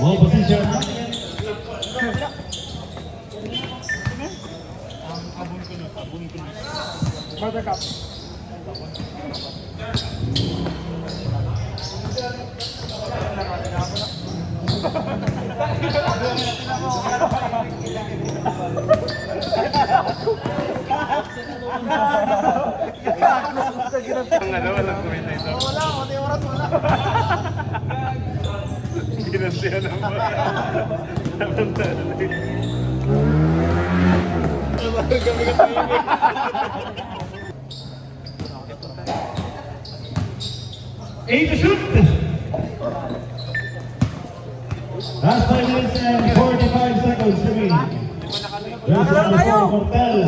Ball position. Buttercup. Ang ano, walang kumita ito. Wala, konti oras wala. Ginantiyan naman. Eight to shoot. Last 5 minutes and 45 seconds remaining. There's number 4, Cortel.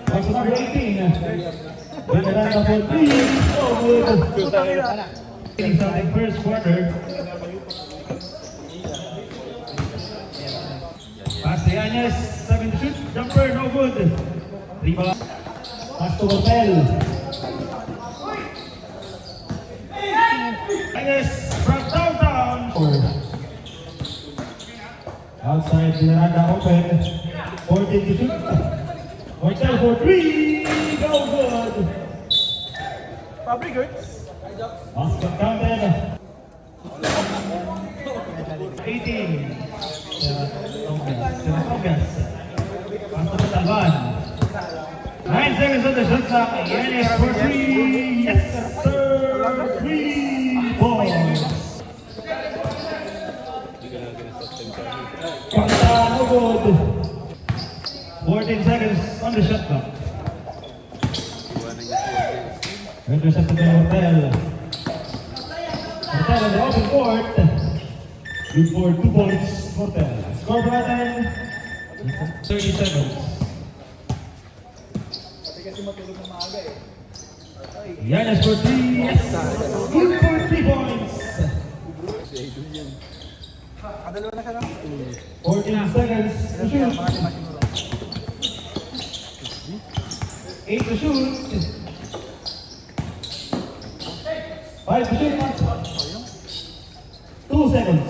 That's number 18. Veneranda for 3. So good. Inside first quarter. Pass to Yanez. 7 to shoot. Jumper, no good. Rebound. Pass to Cortel. Yanez from downtown. Outside, Veneranda open. 14 to shoot. Cortel for 3. No good. Public goods. Basket counted. 18. Togas. Pass to Talban. 9 seconds on the shot clock. Yanez for 3. Yes, sir. 3 points. Pagka no good. 14 seconds on the shot clock. Intercepted by Hortel. Hortel on the open court. Good for 2 points. Hortel. Score button. 30 seconds. Yanez for 3. Yes. Good for 3 points. Kadalawa na siya lang. 14 seconds to shoot. 8 to shoot. 5 to shoot. 2 seconds.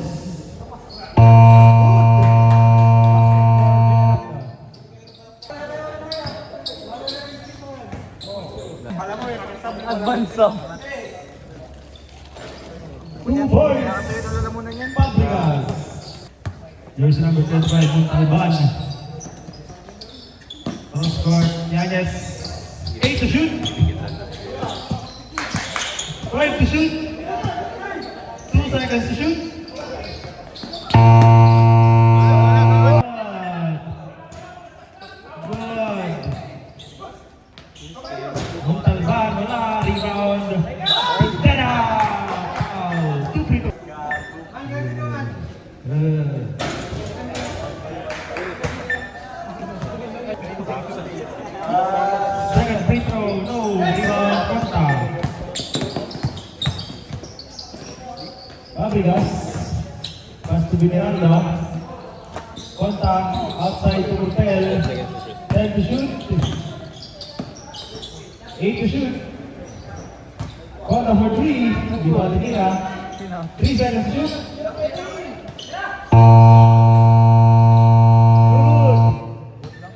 Advance up. 2 points. Pabrigas. Jersey number 25, Montalban. Cross court, Yanez. 8 to shoot. 5 to shoot. 2 seconds to shoot. Good. Montalban, wala. Rebound. Tena! Wow. 2 free throws. Second free throw, no. Rebound, Conta. Fabregas. Pass to Veneranda. Conta, outside to Cortel. 10 to shoot. 8 to shoot. Conta for 3. Di ba tinira? 3 seconds to shoot.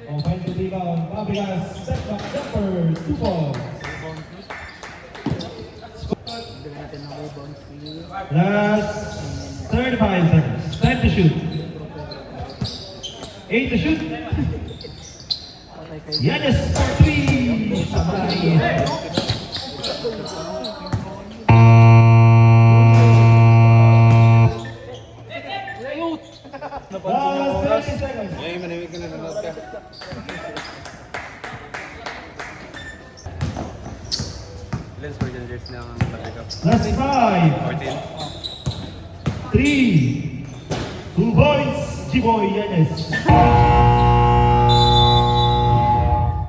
Offensive rebound. Fabregas. Step back jumper. 2 points. Last 35 seconds. 10 to shoot. 8 to shoot. Yanez for 3. Sabay. Last 30 seconds. Ay, manimig ka na nanood ka. Ilan score dyan, Jers, ng Buttercup? Last 5. 14. 3. 2 points. G-Boy Yanez.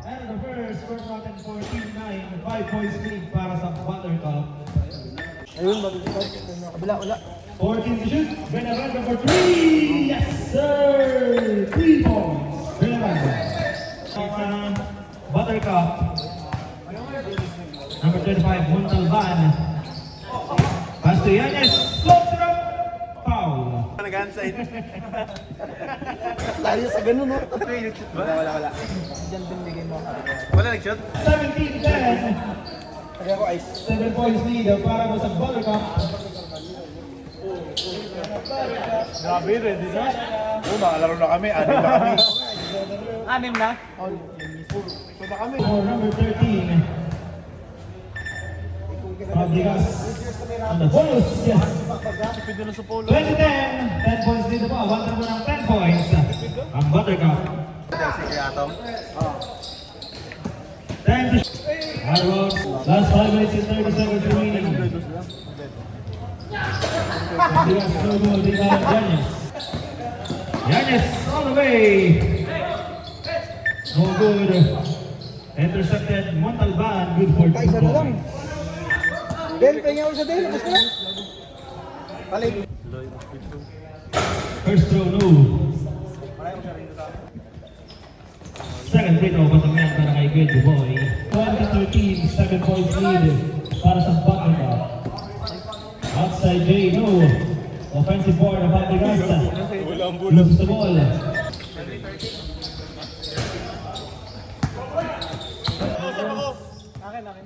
And the first score natin 14-9. 5 points lead para sa Buttercup. Ayun, babalik ko. Kabila, wala. 14 to shoot. Veneranda for 3. Yes, sir. 3 points. Veneranda. Buttercup. Number 25, Montalban. Pass to Yanez. Close it up. nag-handside. Layo sa ganun, no? Wait, nag-shoot ba? Wala. Diyan binigay mo. Wala nag-shoot? 17-10. Kaya ako ice. 7 points lead para mo sa Buttercup. Grabe, ready na? Oo, nakalaro na kami. Anim na kami. Anim na? Ito na kami. For number 13. Fabregas on the bonus. Yes. Pwede na sa polo. 20-10. 10 points lead po. Awantan mo ng 10 points. Ang Buttercup. Sige, Atom. 10 to Harvard. Last 5 minutes and 30 seconds remaining. Fabregas no goal. Rebound Yanis. Yanis all the way. No good. Intercepted Montalban. Good for 2 Isa na lang. points. Del, pahinga ako sa Del. Gusto na? Palit. First throw, no. Second free throw, pasangyan para kay Gwen Boy. 20-13, 7 points lead para sa Buttercup. Outside J, no. Offensive board of Fabregas. Loses the ball.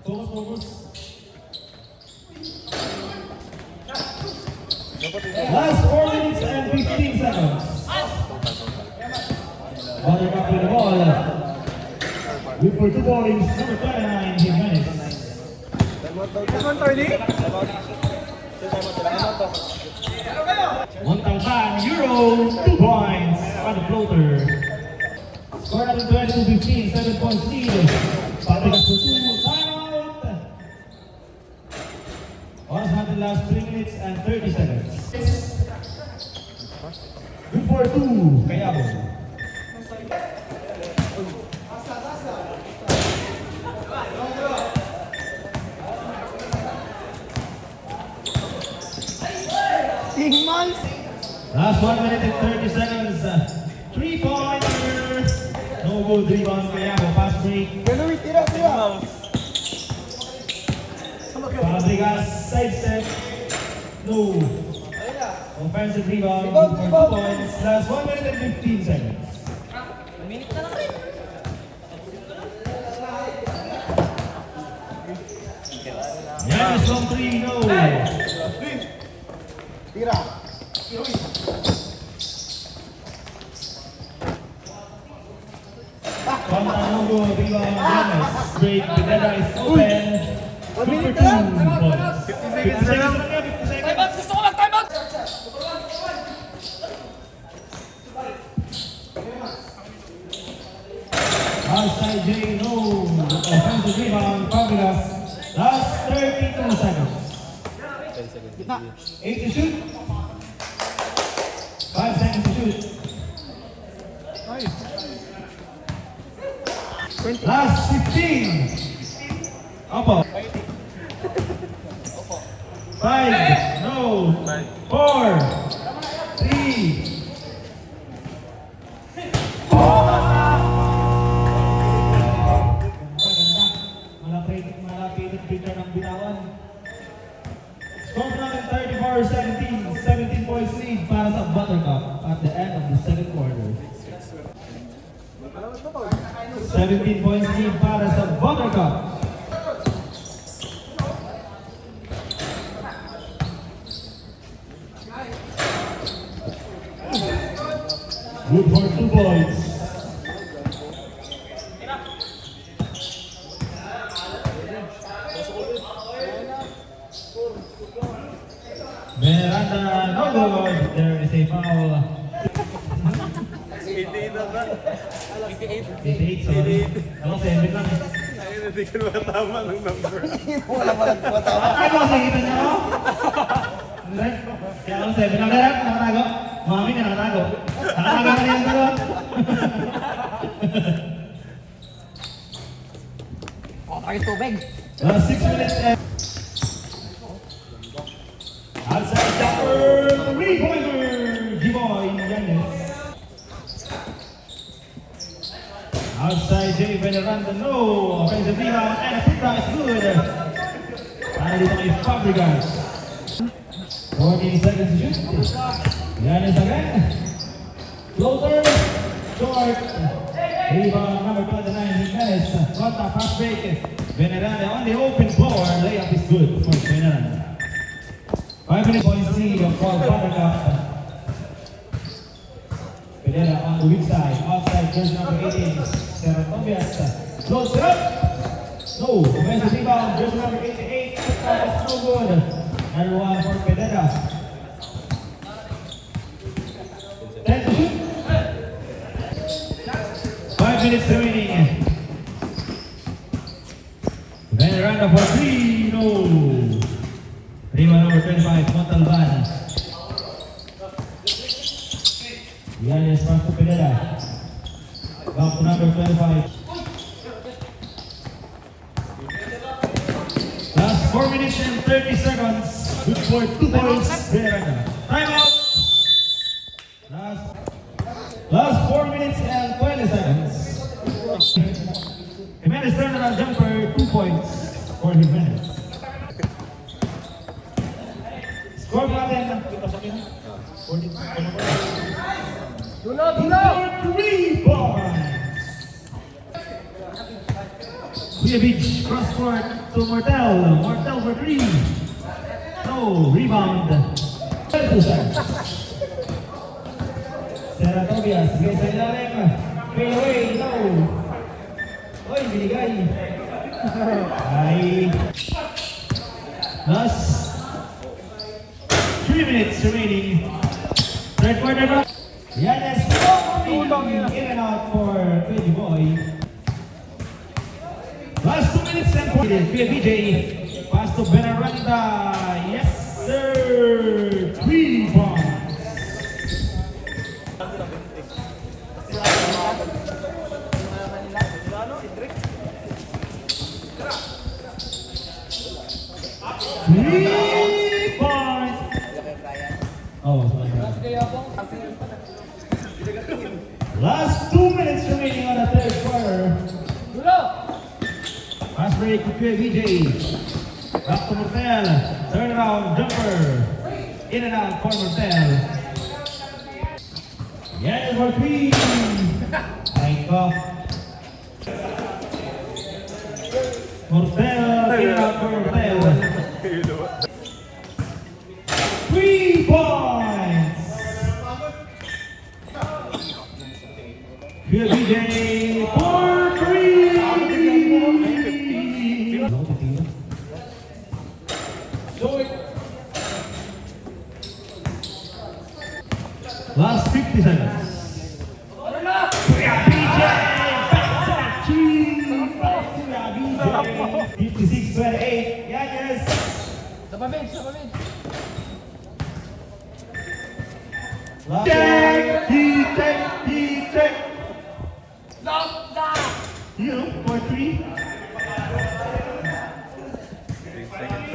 Focus. Last 4 minutes and 15 seconds. Buttercup with the ball. Good for 2 points. Number 29, Jimenez. Montalban, Euro, 2 points on the floater. Score natin 22-15, 7 points lead. Fabregas for 2, timeout. Oras natin last 3 minutes and 30 seconds. Good for 2, Kayabo. Tingman! Last 1 minute and 30 seconds. 3-pointer. No good rebound Kayabo. Pass break. Gano'y tira. Fabregas sidestep. No. Offensive rebound Rebound, for 2 rebound. points. Last 1 minute and 15 seconds. Minute na lang rin. Yanis from 3, no. Tira. Pantanogo, rebound Yanis. Break, Pineda is open. 2 for 2 points. 50 seconds. 50 seconds. Time out! Gusto ko lang time out! Outside J, no. Offensive rebound, Fabregas. Last 32 seconds. 8 to shoot. 5 seconds to shoot. Last 15. Opo. 5, no. 4, 3. Malapit picture ng bitawan. Score natin 34-17, 17 points lead para sa Buttercup at the end of the second quarter. 17 points lead para sa Buttercup. Good for 2 points. Miranda, no good. There is a foul. 88 na ba? 88, sorry. Ako, 7 lang. Ayun, hindi ko matama ng number. Wala pa nagpatawa. Ay, boss, nakikita niyo ako? Hindi. Kaya ako 7 lang. Kaya nakatago. Mami ka nakatago. Nakatago ka rin ang dalawa. Bakit tubig? Last 6 minutes and... Outside jumper, 3-pointer, G-Boy Yanis. Outside Jay Veneranda, no. Offensive rebound and a free throw is good. Para dito kay Fabregas. 14 seconds to shoot. Giannis again. Floater. Short. Rebound number 29, Jimenez. Contact, fast break. Veneranda on the open floor. Layup is good for Veneranda. 5 minutes point lead for Buttercup. Pereira on the weak side. Outside, jersey number 18. Seratobias. Close it up. No. Offensive rebound. Jersey number 88. That's no good. Another one for Pereira. 10 to shoot. 5 minutes remaining. Veneranda for 3. No. Rebound number 25, Montalban. Giannis pass to Pereira. Back to number 25. Last 4 minutes and 30 seconds. Good for 2 points. Veneranda. Timeout. Last 4 minutes and 20 seconds. Jimenez turnaround jumper, 2 points for Jimenez. Score natin. Dulo! 3 points. Kuyabic cross court to Mortel. Mortel for 3. No, rebound. 12 seconds. Seratobias, sige sa ilalim. Fade away, no. Oy, binigay. Ay. Last 3 minutes remaining. Third quarter back. Giannis in and out for Crazy Boy. Last 2 minutes and 40. BJ. Pass to Veneranda. Yes, sir. 3 points. Three points. Oh, sorry. Last 2 minutes remaining on the third quarter. Dulo! Pass break to VJ. Back to Mortel. Turn around jumper. In and out for Mortel. Yes, for 3. High cup. Mortel. In and out for Mortel. 3 points. Here BJ for 3. Last 50 seconds. Kuya BJ. Back to Kuya BJ. 56-28. Yes. Sababin! Check. Lockdown! You know, for 3.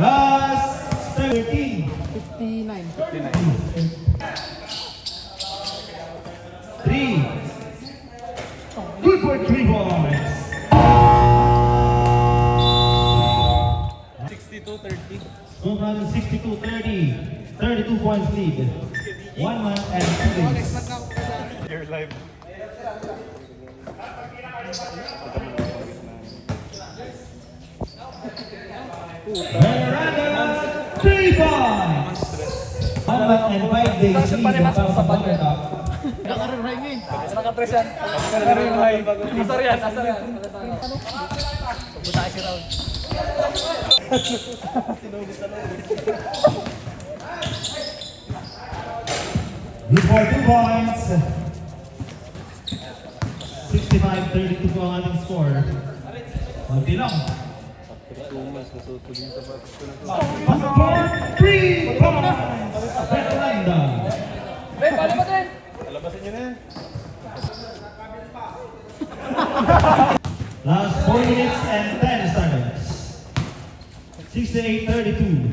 Last 13. 59. 3. Good for 3 points. 62-30. Score run 62-30. 32 points lead. 1 month and 2 days. You're live. Veneranda, 3 points. 1 month and 5 days lead para sa Buttercup. Nakarirhay mo eh. Nakapress yan. Nakarirhay. Asar yan. Pupunta kasi raw. Good for 2 points. 65-32 po ang ating score. Kunti lang. For 3 points. Veneranda. Ben, paano mo din? Alabasin nyo na yan. Last 4 minutes and 10 seconds. 68-32.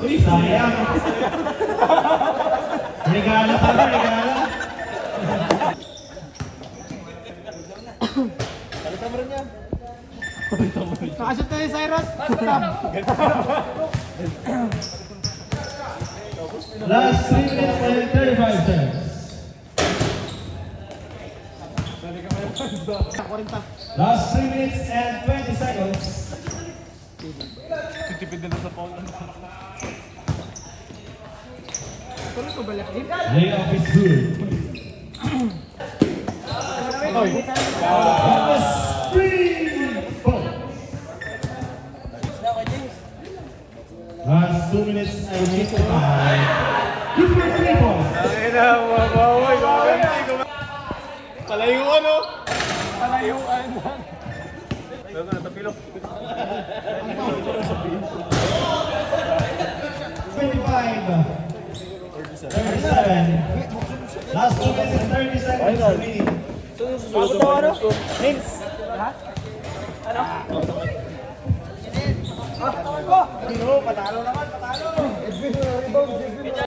Uy, sayang. Regala pa ba, regala? Kalitan mo rin yan. Nakashoot na yung Cyrus. Last 3 minutes and 35 seconds. Last 3 minutes and 20 seconds. Titipid nila sa phone. Layoff is good. That was 3 points. Last 2 minutes and 55. Good for 3 points. Ay na, mabaway. Palayuan o. Palayuan. Pero na, tapilok. 25. 37. Last 2 minutes and 30 seconds remaining. Bakit daw ano? Names. Ha? Ano? Patalo naman, patalo.